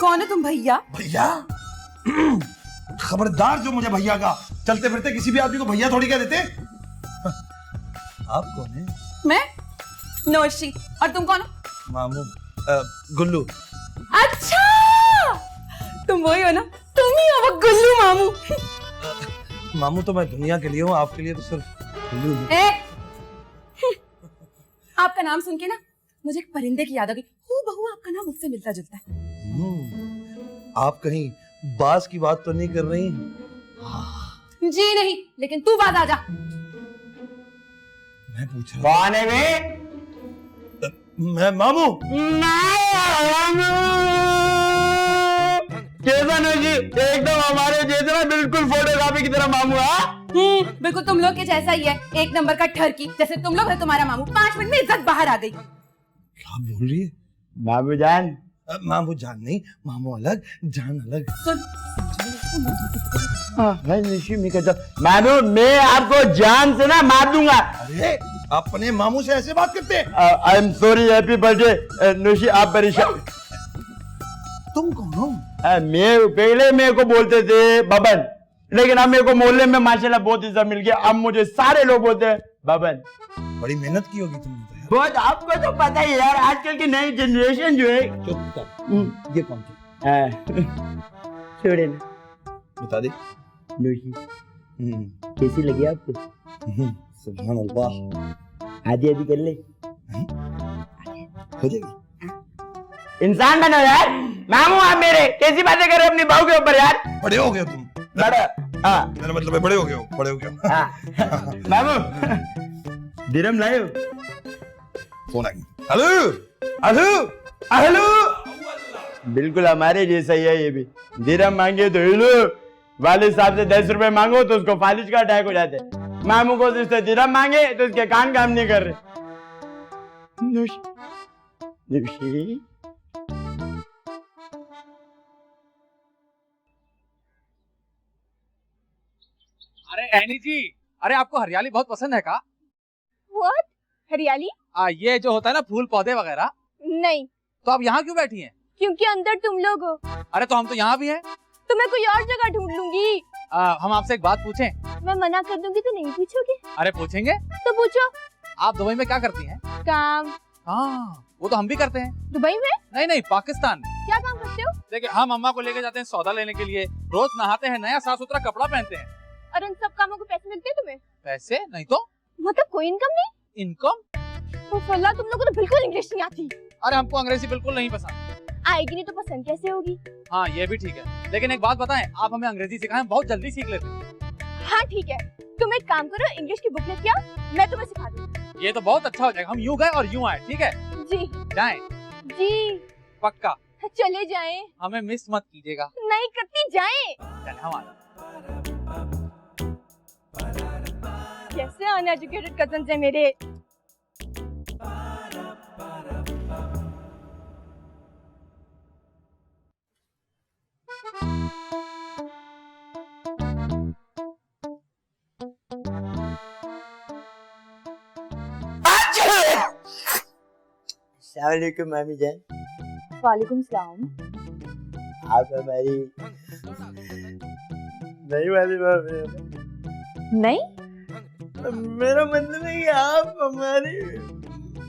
Speaker 5: कौन है तुम भैया?
Speaker 6: भैया? खबरदार जो मुझे भैया का, चलते फिरते किसी भी आदमी को भैया थोड़ी कह देते। आप कौन है?
Speaker 5: मैं नौशी। और तुम कौन हो?
Speaker 6: मामू गुल्लू।
Speaker 5: अच्छा, तुम वही हो ना, तुम ही हो वो गुल्लू मामू।
Speaker 6: मामू तो मैं दुनिया के लिए हूँ, आपके लिए तो सिर्फ गुल्लू हूँ।
Speaker 5: आपका नाम सुन के ना मुझे एक परिंदे की याद आ गई। हूबहू आपका नाम मुझसे मिलता जुलता है।
Speaker 6: आप कहीं बाज की बात तो नहीं कर रही?
Speaker 5: जी नहीं, लेकिन तू बात आ जा।
Speaker 6: मैं पूछ रहा
Speaker 3: कौन है वे?
Speaker 6: मैं मामू।
Speaker 3: कैसा जी, एकदम हमारे जैसे, बिल्कुल फोटोकॉपी की तरह मामू।
Speaker 5: बिल्कुल तुम लोग के जैसा ही है, एक नंबर का ठरकी। जैसे तुम लोग है तुम्हारा मामू। 5 मिनट में इज्जत बाहर आ गई।
Speaker 6: क्या बोल रही है?
Speaker 3: मामू जान?
Speaker 6: मामू जान नहीं, मामू अलग, जान अलग।
Speaker 5: सुन,
Speaker 3: मामू, मैं आपको जान से ना मार दूंगा।
Speaker 6: अरे अपने मामू से ऐसे बात करते?
Speaker 3: I am sorry, happy birthday Nushi. आप परेशान?
Speaker 6: तुम कौन हो?
Speaker 3: मैं पहले मेरे को बोलते थे बबन, लेकिन अब मेरे को मोहल्ले में माशाल्लाह बहुत इज्जत मिल गया। अब मुझे सारे लोग बोलते हैं बबन।
Speaker 6: बड़ी मेहनत की होगी तुमने तो यार।
Speaker 3: बहुत, आपको तो पता ही यार, आजकल की नई जनरेशन जो है।
Speaker 6: चुप कर। ये कौन थी?
Speaker 3: छोड़े ना,
Speaker 6: बता दे।
Speaker 3: नुशी कैसी लगी आपको?
Speaker 6: सुभान अल्लाह।
Speaker 3: आधी आधी कर ले,
Speaker 6: हो जाएगी।
Speaker 3: इंसान बनो यार। मामू आप मेरे कैसी बातें कर रहे हो अपनी बहू के ऊपर यार?
Speaker 6: बड़े हो गए तुम।
Speaker 3: बड़ा? हाँ
Speaker 6: मेरा मतलब है बड़े हो गए हो, बड़े हो गए हो।
Speaker 3: हाँ। मामू दिरम लाए हो?
Speaker 6: फोन आ गया। Hello hello hello.
Speaker 3: बिल्कुल हमारे जैसा ही है ये भी। दिरम मांगे तो हेलो, वाले साहब से 10 रुपए मांगो तो उसको फालिज का अटैक हो जाते। मामू को जिससे दिरम मांगे तो उसके कान काम नहीं कर रहे। नुशी नुशी।
Speaker 4: अरे एनी जी, अरे आपको हरियाली बहुत पसंद है का?
Speaker 7: What? हरियाली?
Speaker 4: ये जो होता है ना फूल पौधे वगैरह।
Speaker 7: नहीं।
Speaker 4: तो आप यहाँ क्यों बैठी हैं?
Speaker 7: क्योंकि अंदर तुम लोग हो।
Speaker 4: अरे तो हम तो यहाँ भी हैं।
Speaker 7: तो मैं कोई और जगह ढूंढ लूंगी।
Speaker 4: हम आपसे एक बात पूछें?
Speaker 7: मैं मना कर दूंगी तो नहीं पूछोगे?
Speaker 4: अरे पूछेंगे।
Speaker 7: तो पूछो।
Speaker 4: आप दुबई में क्या करती हैं?
Speaker 7: काम।
Speaker 4: हाँ, वो तो हम भी करते हैं।
Speaker 8: दुबई में?
Speaker 4: नहीं नहीं, पाकिस्तान में।
Speaker 8: क्या काम करते हो?
Speaker 4: देखिए, हम अम्मा को लेके जाते हैं सौदा लेने के लिए, रोज नहाते हैं, नया साफ सुथरा कपड़ा पहनते हैं।
Speaker 8: और उन सब कामों के पैसे मिलते हैं तुम्हें?
Speaker 4: पैसे नहीं तो
Speaker 8: मतलब कोई इनकम नहीं?
Speaker 4: इनकम?
Speaker 8: तो फल्ला, तुम लोगों को तो बिल्कुल इंग्लिश नहीं आती।
Speaker 4: अरे हमको अंग्रेजी बिल्कुल नहीं पसंद।
Speaker 8: आएगी नहीं तो पसंद कैसे होगी?
Speaker 4: हाँ ये भी ठीक है, लेकिन एक बात बताएं, आप हमें अंग्रेजी सिखाएं, बहुत जल्दी सीख लेते हैं।
Speaker 8: हाँ ठीक है, तुम एक काम करो, इंग्लिश की बुक लेके आओ, मैं तुम्हें सिखा दूंगी।
Speaker 4: ये तो बहुत अच्छा हो जाएगा, हम यूं गए और यूं आए, ठीक है?
Speaker 8: जी
Speaker 4: जाएं?
Speaker 8: जी
Speaker 4: पक्का?
Speaker 8: चले जाएं।
Speaker 4: हमें मिस मत कीजिएगा।
Speaker 8: नहीं करती, जाएं।
Speaker 4: चल हम आ जाते हैं।
Speaker 8: कैसे अनएजुकेटेड कजन्स हैं मेरे।
Speaker 3: अस्सलामुअलैकुम मामी जान।
Speaker 8: वालेकुम सलाम।
Speaker 3: आप हमारी नहीं वाली मामी?
Speaker 8: नहीं?
Speaker 3: मेरा मतलब है कि आप हमारी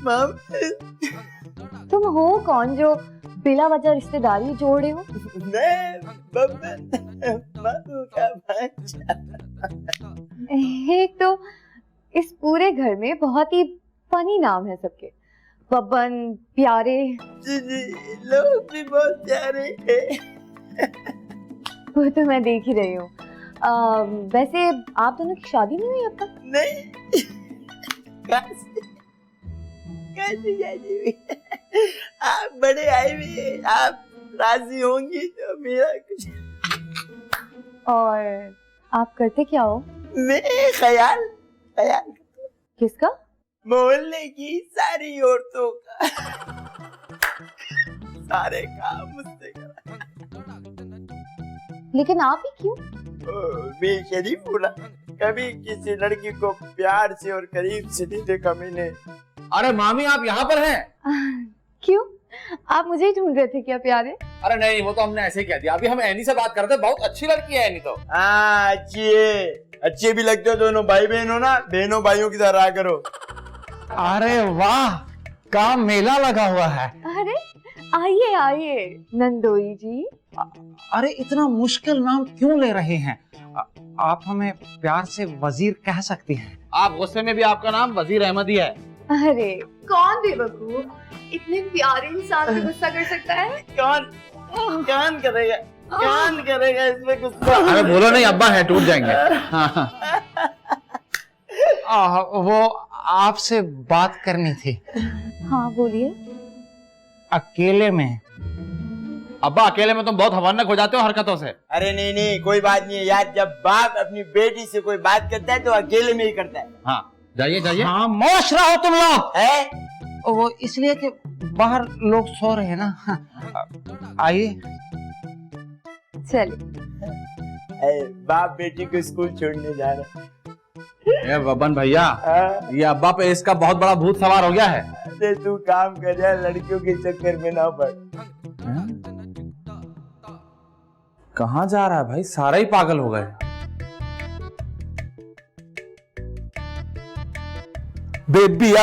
Speaker 3: मामी।
Speaker 8: तुम हो कौन जो बिला वजह रिश्तेदारी जोड़े हो?
Speaker 3: मैं बाबू का बच्चा।
Speaker 8: एक तो इस पूरे घर में बहुत ही फनी नाम है सबके, बब्बन, प्यारे।
Speaker 3: जी लोग भी बहुत प्यारे हैं।
Speaker 8: वो तो मैं देख ही रही हूँ। वैसे आप दोनों की शादी नहीं हुई अब तक?
Speaker 3: नहीं। कैसी शादी हुई? आप बड़े आए हुए हैं, आप राजी होंगी तो मेरा कुछ।
Speaker 8: और आप करते क्या हो?
Speaker 3: मैं ख्याल
Speaker 8: किसका?
Speaker 3: मोहल्ले की सारी औरतों का सारे काम मुझसे करा।
Speaker 8: लेकिन आप ही क्यों?
Speaker 3: मैं शरीफ हूँ ना, कभी किसी लड़की को प्यार से और करीब से नहीं देखा मैंने।
Speaker 4: अरे मामी, आप यहाँ पर हैं?
Speaker 8: क्यों? आप मुझे ही ढूंढ रहे थे क्या प्यारे?
Speaker 4: अरे नहीं, वो तो हमने ऐसे ही कह दिया। अभी हम एनी से बात कर रहे थे, बहुत अच्छी लड़की है एनी तो।
Speaker 3: हाँ अच्छे भी लगते हो, दोनों भाई बहन हो ना, बहनों भाइयों की तरह रहा करो।
Speaker 2: अरे वाह, का मेला लगा हुआ है।
Speaker 8: अरे आइए आइए नंदोई जी।
Speaker 2: अरे इतना मुश्किल नाम क्यों ले रहे हैं? आप हमें प्यार से वजीर कह सकती हैं।
Speaker 4: आप गुस्से में भी आपका नाम वजीर अहमद ही है।
Speaker 8: अरे कौन बेवकूफ इतने प्यारे इंसान पे गुस्सा कर सकता है?
Speaker 3: कौन करेगा इसमें गुस्सा?
Speaker 4: अरे बोलो नहीं, अब्बा है, टूट जाएंगे।
Speaker 2: वो आपसे बात करनी थी।
Speaker 8: हाँ बोलिए।
Speaker 2: अकेले में।
Speaker 4: अब्बा अकेले में तुम बहुत हवनक हो जाते हो हरकतों से।
Speaker 3: अरे नहीं कोई बात नहीं है यार, जब बाप अपनी बेटी से कोई बात करता है तो अकेले में ही करता है।
Speaker 4: हाँ जाइए।
Speaker 2: हाँ मौश रहो तुम लोग।
Speaker 3: है
Speaker 2: वो इसलिए कि बाहर लोग सो रहे हैं ना। आइए।
Speaker 8: चलिए।
Speaker 3: बाप बेटी को स्कूल छोड़ने जा रहा
Speaker 4: ए बब्बन भैया,
Speaker 3: है।
Speaker 4: ये अब्बा पे इसका बहुत बड़ा भूत सवार हो गया है।
Speaker 3: अरे तू काम कर यार, लड़कियों के चक्कर में ना पड़।
Speaker 4: कहाँ जा रहा है भाई, सारे ही पागल हो गए।
Speaker 6: बेबी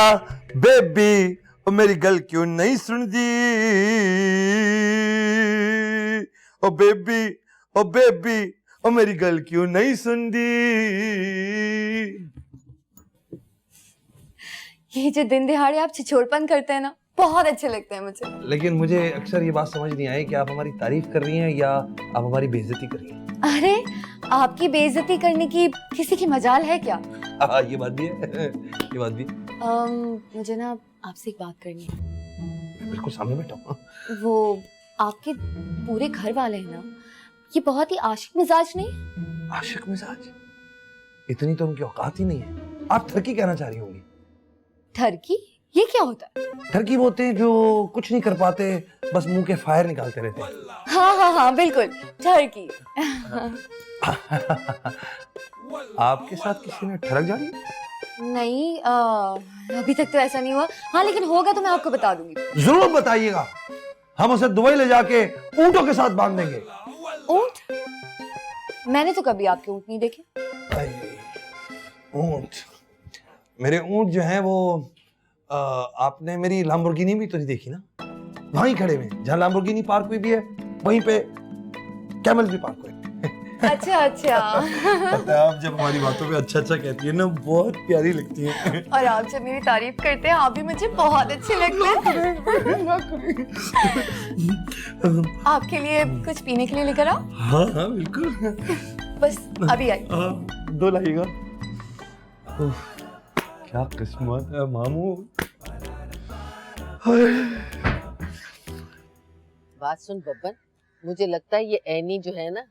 Speaker 6: ओ मेरी गल क्यों नहीं सुनदी? ओ बेबी ओ मेरी गल क्यों नहीं सुनदी?
Speaker 7: ये जो दिन दिहाड़े आप छिछोरपन करते हैं ना, बहुत अच्छे लगते हैं मुझे।
Speaker 6: लेकिन मुझे अक्सर ये बात समझ नहीं आई कि आप हमारी तारीफ कर रही हैं या आप हमारी बेइज्जती कर रही हैं।
Speaker 7: अरे आपकी बेइज्जती करने की किसी की मजाल है क्या?
Speaker 6: ये बात भी है। ये बात भी।
Speaker 7: मुझे ना आपसे एक बात करनी है।
Speaker 6: बिल्कुल सामने बैठा हूँ।
Speaker 7: वो आपके पूरे घर वाले हैं ना, ये बहुत ही आशिक मिजाज नहीं?
Speaker 6: आशिक मिजाज? इतनी तो उनकी औकात ही नहीं है। आप ठरकी कहना चाह रही होंगी।
Speaker 7: ठरकी? ये क्या होता है?
Speaker 6: ठरकी वो होते हैं जो कुछ नहीं कर पाते, बस मुंह के फायर निकालते रहते हैं।
Speaker 7: हाँ बिल्कुल ठरकी।
Speaker 6: आपके साथ किसी ने ठरक जानी?
Speaker 7: नहीं अभी तक तो ऐसा नहीं हुआ। हाँ लेकिन होगा तो मैं आपको बता दूंगी।
Speaker 6: जरूर बताइएगा, हम उसे दुबई ले जाके ऊंटों के साथ बांध देंगे।
Speaker 7: ऊंट? मैंने तो कभी आपके ऊंट नहीं देखे।
Speaker 6: ऊंट? मेरे ऊंट जो हैं वो आपने मेरी लैम्बोर्गिनी भी तो नहीं देखी ना? वहीं खड़े हुए, जहाँ लैम्बोर्गिनी पार्क हुई भी है, वहीं पे कैमल भी पार्क हुए।
Speaker 8: अच्छा अच्छा।
Speaker 6: पता है, आप जब हमारी बातों पे अच्छा अच्छा कहती है ना, बहुत प्यारी लगती है।
Speaker 8: और आप जब मेरी तारीफ करते हैं, आप भी मुझे बहुत अच्छे लगते हैं। आपके लिए कुछ पीने के लिए लेकर आओ?
Speaker 6: हाँ हाँ बिल्कुल।
Speaker 8: बस अभी आई।
Speaker 6: दो लाइएगा। क्या किस्मत है मामू।
Speaker 1: बात सुन बब्बन, मुझे लगता है ये ऐनी जो है ना,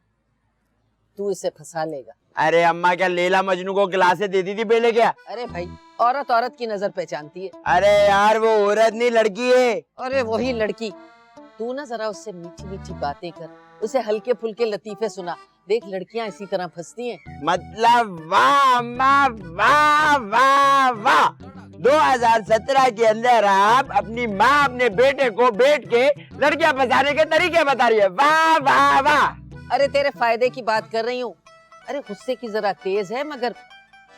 Speaker 1: तू इसे फंसा लेगा।
Speaker 3: अरे अम्मा, क्या लैला मजनू को क्लासे देती थी पहले क्या?
Speaker 1: अरे भाई, औरत औरत की नजर पहचानती है।
Speaker 3: अरे यार, वो औरत नहीं लड़की है।
Speaker 1: अरे वही लड़की। तू ना जरा उससे मीठी मीठी बातें कर, उसे हल्के फुल्के लतीफे सुना। देख, लड़कियां इसी तरह फंसती हैं।
Speaker 3: मतलब वाह अम्मा, वाह वाह वाह। 2017 के अंदर आप अपनी माँ अपने बेटे को बैठ के लड़कियां फंसाने के तरीके बता रही है। वाह वाह वाह।
Speaker 1: अरे तेरे फायदे की बात कर रही हूँ। अरे गुस्से की जरा तेज है, मगर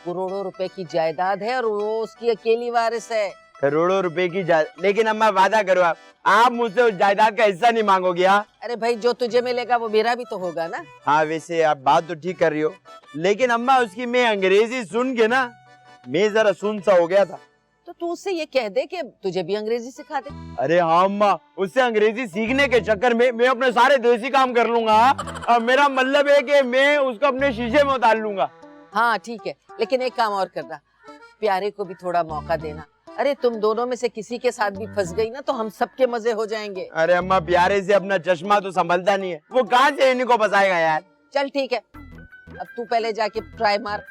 Speaker 1: करोड़ों रुपए की जायदाद है और वो उसकी अकेली वारिस है।
Speaker 3: करोड़ों रुपए की जायदाद? लेकिन अम्मा वादा करो, आप मुझसे उस जायदाद का हिस्सा नहीं मांगोगी?
Speaker 1: अरे भाई, जो तुझे मिलेगा वो मेरा भी तो होगा ना।
Speaker 3: हाँ, वैसे आप बात तो ठीक कर रही हो, लेकिन अम्मा उसकी मैं अंग्रेजी सुन के ना, मैं जरा सुन सा हो गया था।
Speaker 1: तो तू उससे ये कह दे कि तुझे भी अंग्रेजी सिखा दे।
Speaker 3: अरे हाँ अम्मा, उससे अंग्रेजी सीखने के चक्कर में मैं अपने सारे देसी काम कर लूंगा। अब मेरा मतलब है कि मैं उसको अपने शीशे में उतार लूंगा।
Speaker 1: हाँ ठीक है, लेकिन एक काम और करना, प्यारे को भी थोड़ा मौका देना। अरे तुम दोनों में से किसी के साथ भी फंस गई ना, तो हम सबके मजे हो जाएंगे।
Speaker 3: अरे अम्मा, प्यारे से अपना चश्मा तो संभलता नहीं है, वो कहाँ से इन्हीं को फंसाएगा यार।
Speaker 1: चल ठीक है, अब तू पहले जाके ट्राई मार,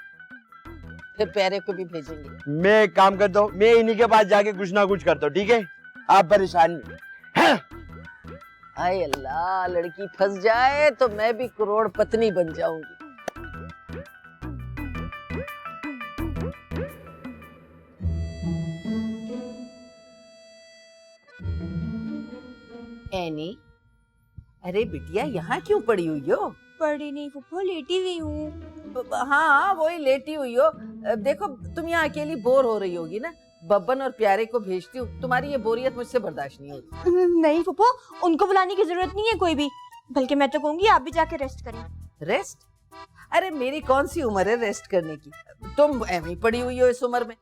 Speaker 1: फिर प्यारे को भी भेजेंगे।
Speaker 3: मैं एक काम करता हूँ, मैं इन्हीं के पास जाके कुछ ना कुछ करता हूँ, ठीक है? आप परेशान नहीं।
Speaker 1: हाय अल्लाह, लड़की फंस जाए तो मैं भी करोड़ पत्नी बन जाऊंगी। एनी, अरे बिटिया यहाँ क्यों पड़ी हुई हो?
Speaker 9: पड़ी नहीं फुप्पो, लेटी हुई हूँ।
Speaker 1: हाँ वही लेटी हुई हो। देखो, तुम यहाँ अकेली बोर हो रही होगी ना, बब्बन और प्यारे को भेजती हूँ, तुम्हारी ये बोरियत मुझसे बर्दाश्त नहीं होती।
Speaker 9: नहीं फुप्पो, उनको बुलाने की जरूरत नहीं है कोई भी, बल्कि मैं तो कहूँगी आप भी जाके रेस्ट करें।
Speaker 1: रेस्ट? अरे मेरी कौन सी उम्र है रेस्ट करने की? तुम ऐਵੇਂ ही पड़ी हुई हो इस उम्र में।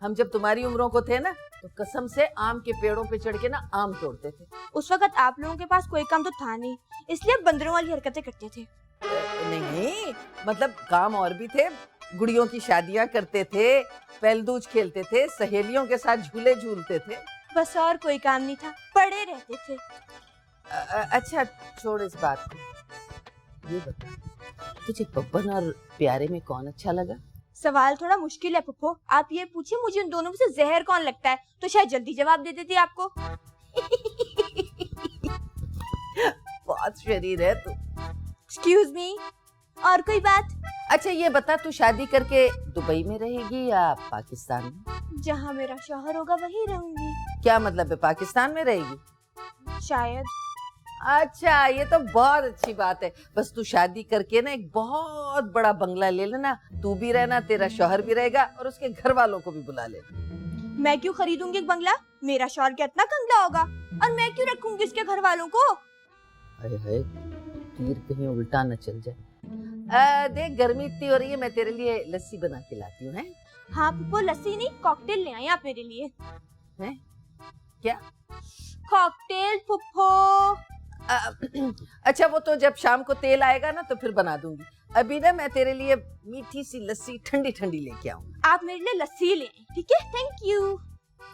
Speaker 1: हम जब तुम्हारी उम्रों को थे ना, तो कसम से आम के पेड़ों पे चढ़ के ना आम तोड़ते थे।
Speaker 9: उस वक्त आप लोगों के पास कोई काम तो था नहीं, इसलिए बंदरों वाली हरकतें करते थे।
Speaker 1: नहीं, मतलब काम और भी थे। गुड़ियों की शादियां करते थे, पहलदूज खेलते थे, सहेलियों के साथ झूले झूलते थे।
Speaker 9: बस और कोई काम नहीं था, पड़े रहते थे।
Speaker 1: अच्छा छोड़ इस बात को। ये बता, तुझे बब्बन और प्यारे में कौन अच्छा लगा?
Speaker 9: सवाल थोड़ा मुश्किल है फुप्पो, आप ये पूछिए मुझे उन दोनों में से जहर कौन लगता है, तो शायद जल्दी जवाब दे देती आपको।
Speaker 1: बहुत शरीर है तू।
Speaker 9: एक्सक्यूज मी, और कोई बात?
Speaker 1: अच्छा ये बता, तू शादी करके दुबई में रहेगी या पाकिस्तान में?
Speaker 9: जहाँ मेरा शौहर होगा वहीं रहूंगी।
Speaker 1: क्या मतलब है, पाकिस्तान में रहेगी?
Speaker 9: शायद।
Speaker 1: अच्छा, ये तो बहुत अच्छी बात है। बस तू शादी करके ना एक बहुत बड़ा बंगला ले लेना, तू भी रहना, तेरा शौहर भी रहेगा और उसके घर वालों को भी बुला लेना।
Speaker 9: मैं क्यों खरीदूंगी एक बंगला? मेरा शौहर कितना कंगला होगा, और मैं क्यों रखूंगी उसके घर वालों को?
Speaker 1: अरे है, तीर कहीं उल्टा न चल जाए। देख, गर्मी इतनी हो रही है, मैं तेरे लिए लस्सी बना के लाती हूँ। है?
Speaker 9: हाँ पुप्पो, लस्सी नहीं कॉकटेल ले आई आप मेरे लिए।
Speaker 1: हैं? क्या
Speaker 9: कॉकटेल पुप्पो?
Speaker 1: अच्छा, वो तो जब शाम को तेल आएगा ना तो फिर बना दूंगी। अभी ना मैं तेरे लिए मीठी सी लस्सी ठंडी ठंडी लेके आऊंगा।
Speaker 9: आप मेरे लिए लस्सी ले आए, ठीक है? Thank you.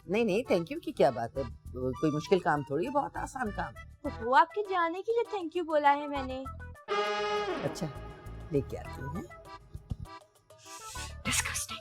Speaker 1: नहीं नहीं, थैंक यू की क्या बात है, कोई मुश्किल काम थोड़ी है, बहुत आसान काम है।
Speaker 9: पुप्पो, आपके जाने के लिए थैंक यू बोला है मैंने।
Speaker 1: अच्छा, लेके आती हूँ।
Speaker 9: डिस्गस्टिंग।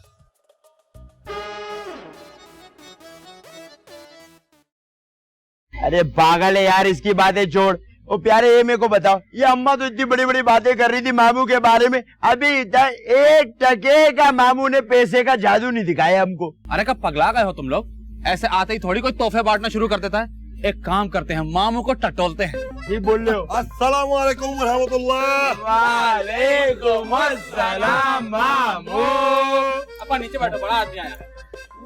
Speaker 3: अरे पागल है यार, इसकी बातें छोड़। ओ प्यारे, ये मेरे को बताओ, ये अम्मा तो इतनी बड़ी बड़ी बातें कर रही थी मामू के बारे में, अभी तक 1 टके का मामू ने पैसे का जादू नहीं दिखाया हमको।
Speaker 4: अरे कब पगला गए हो तुम लोग? ऐसे आते ही थोड़ी कोई तोहफे बांटना शुरू कर देता है। एक काम करते हैं, मामू को टटोलते हैं।
Speaker 3: ठीक बोल रहे हो।
Speaker 6: अस्सलाम वालेकुम रहमतुल्लाह।
Speaker 3: वालेकुम अस्सलाम मामू।
Speaker 4: अपन नीचे बैठो, बड़ा आदमी आया है।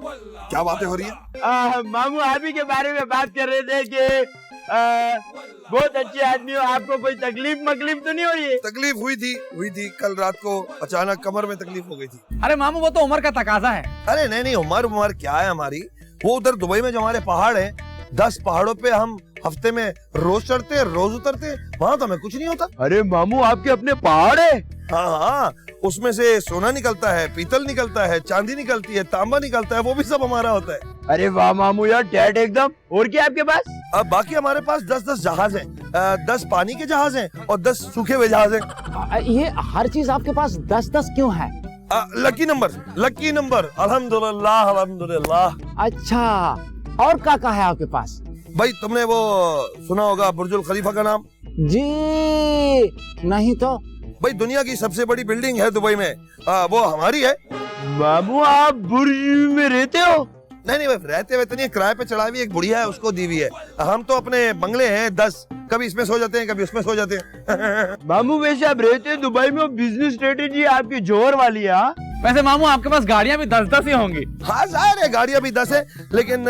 Speaker 6: क्या बातें हो रही है?
Speaker 3: मामू आप ही के बारे में बात कर रहे थे कि बहुत अच्छे आदमी हो, आपको कोई तकलीफ मकलीफ तो नहीं हो रही है?
Speaker 6: तकलीफ हुई थी कल रात को अचानक कमर में तकलीफ हो गई थी।
Speaker 4: अरे मामू वो तो उम्र का तकाजा है।
Speaker 6: अरे नहीं उम्र क्या है हमारी, वो उधर दुबई में जो हमारे पहाड़ हैं, 10 पहाड़ों पे हम हफ्ते में रोज चढ़ते हैं, रोज उतरते हैं, वहाँ तो हमें कुछ नहीं होता।
Speaker 3: अरे मामू आपके अपने पहाड़ है?
Speaker 6: हाँ, उसमें से सोना निकलता है, पीतल निकलता है, चांदी निकलती है, तांबा निकलता है, वो भी सब हमारा होता है।
Speaker 3: अरे वाह मामू यार, टैट एकदम। और क्या आपके पास?
Speaker 6: अब बाकी हमारे पास 10 जहाज हैं, 10 पानी के जहाज हैं और 10 सूखे हुए जहाज हैं।
Speaker 2: ये हर चीज आपके पास 10-10 क्यों है?
Speaker 6: लकी नंबर, अल्हम्दुलिल्लाह।
Speaker 2: अच्छा, और क्या है आपके पास?
Speaker 6: भाई तुमने वो सुना होगा बुर्जुल खलीफा का नाम?
Speaker 2: जी नहीं तो।
Speaker 6: भाई दुनिया की सबसे बड़ी बिल्डिंग है दुबई में, वो हमारी है।
Speaker 3: मामू आप बुर्ज में रहते हो?
Speaker 6: नहीं भाई, रहते हुए तो नहीं, किराए पे चढ़ा हुई एक बुढ़िया है, उसको दी हुई है। हम तो अपने बंगले हैं 10, कभी इसमें सो जाते हैं, कभी उसमें सो जाते हैं।
Speaker 3: मामू वैसे आप रहते हैं दुबई में, बिजनेस स्ट्रेटेजी आपकी जोर वाली है।
Speaker 4: वैसे मामू आपके पास गाड़ियाँ भी 10-10 ही होंगी।
Speaker 6: हाँ जाहिर है, गाड़ियाँ भी 10 है, लेकिन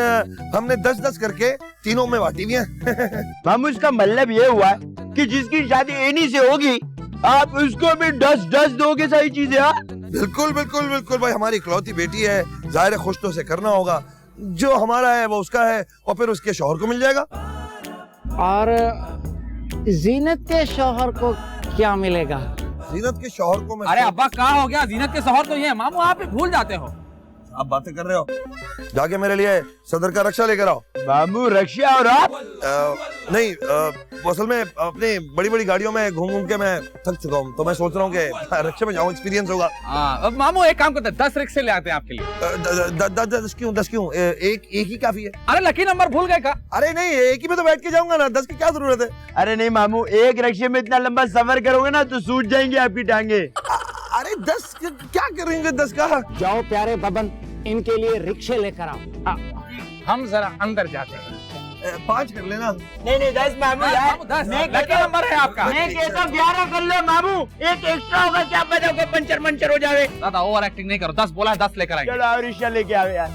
Speaker 6: हमने 10-10 करके तीनों में बांटी हुई है।
Speaker 3: मामू इसका मतलब ये हुआ कि जिसकी शादी एनी से होगी आप उसको भी 10-10 दोगे, सही चीज है?
Speaker 6: बिल्कुल भाई, हमारी इकलौती बेटी है, जाहिर है खुश तो उसे करना होगा, जो हमारा है वो उसका है और फिर उसके शौहर को मिल जाएगा।
Speaker 2: और जीनत के शौहर को क्या मिलेगा?
Speaker 6: जीनत के शौहर को मैं
Speaker 4: अरे अब्बा कहाँ हो गया, जीनत के शौहर तो ये है। मामू आप ही भूल जाते हो।
Speaker 6: आप बातें कर रहे हो, जाके मेरे लिए सदर का रक्षा लेकर आओ।
Speaker 3: मामू रक्षा और आप?
Speaker 6: नहीं, असल में अपनी बड़ी बड़ी गाड़ियों में घूम के मैं थक चुका हूँ, तो मैं सोच रहा हूँ कि रक्षा में जाऊँ, एक्सपीरियंस होगा।
Speaker 4: अब मामू एक काम करते हैं, 10 रिक्शे ले आते हैं आपके लिए।
Speaker 6: 10 क्यों? एक ही काफी है।
Speaker 4: अरे लकी नंबर भूल गए का?
Speaker 6: अरे नहीं, एक ही में तो बैठ के जाऊंगा ना, 10 की क्या जरूरत है?
Speaker 3: अरे नहीं मामू, एक रिक्शे में इतना लंबा सफर करोगे ना तो सूझ जाएंगे आपकी टांगे।
Speaker 6: अरे 10 क्या करेंगे 10 का?
Speaker 2: जाओ प्यारे बबन, इनके लिए रिक्शे लेकर आओ।
Speaker 4: हम जरा अंदर जाते हैं।
Speaker 6: 5 कर लेना।
Speaker 3: नहीं 10 मामू यार,
Speaker 4: 10 लकी नंबर है आपका।
Speaker 3: मैं कहता हूँ 11 कर लो मामू, एक एक्स्ट्रा होगा, क्या पता होगा पंचर हो जावे।
Speaker 4: दादा ओवर एक्टिंग नहीं करो, 10 बोला है, 10 लेकर आएंगे।
Speaker 3: चलो रिक्शा लेके आओ यार।